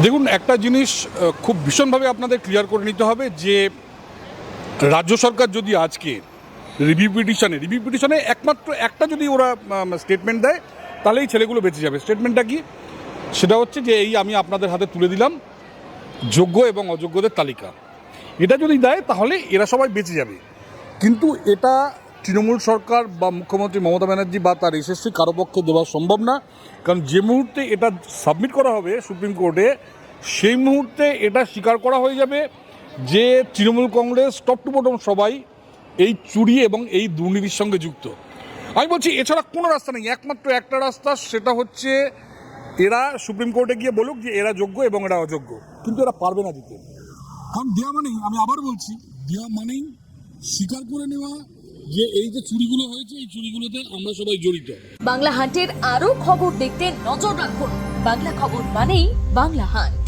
দেখুন, একটা জিনিস খুব ভীষণভাবে আপনাদের ক্লিয়ার করে নিতে হবে যে রাজ্য সরকার যদি আজকে রিভিউ পিটিশনে একমাত্র একটা যদি ওরা স্টেটমেন্ট দেয়, তাহলে এই ছেলেগুলো বেঁচে যাবে। স্টেটমেন্টটা কি? সেটা হচ্ছে যে আমি আপনাদের হাতে তুলে দিলাম যোগ্য এবং অযোগ্যদের তালিকা। এটা যদি দেয় তাহলে এরা সবাই বেঁচে যাবে। কিন্তু এটা তৃণমূল সরকার বা মুখ্যমন্ত্রী মমতা ব্যানার্জি বা তার এসএসসি কারো পক্ষে দেওয়া সম্ভব না। কারণ যে মুহূর্তে এটা সাবমিট করা হবে সুপ্রিম কোর্টে, সেই মুহূর্তে এটা স্বীকার করা হয়ে যাবে যে Trinamool Congress top to bottom সবাই এই চুরি এবং এই দুর্নীতির সঙ্গে যুক্ত। আমি বলছি এছাড়া কোনো রাস্তা নেই, একমাত্র একটা রাস্তা, সেটা হচ্ছে এরা সুপ্রিম কোর্টে গিয়ে বলুক যে এরা যোগ্য এবং এরা অযোগ্য। কিন্তু এরা পারবে না দিতে। কারণ দেওয়া মানেই, আমি আবার বলছি, দেওয়া মানেই স্বীকার করে নেওয়া যে এই যে চুরিগুলো হয়েছে, এই চুরিগুলোতে আমরা সবাই জড়িত। বাংলা হান্টের আরো খবর দেখতে নজর রাখুন। বাংলা খবর মানেই বাংলা হান্ট।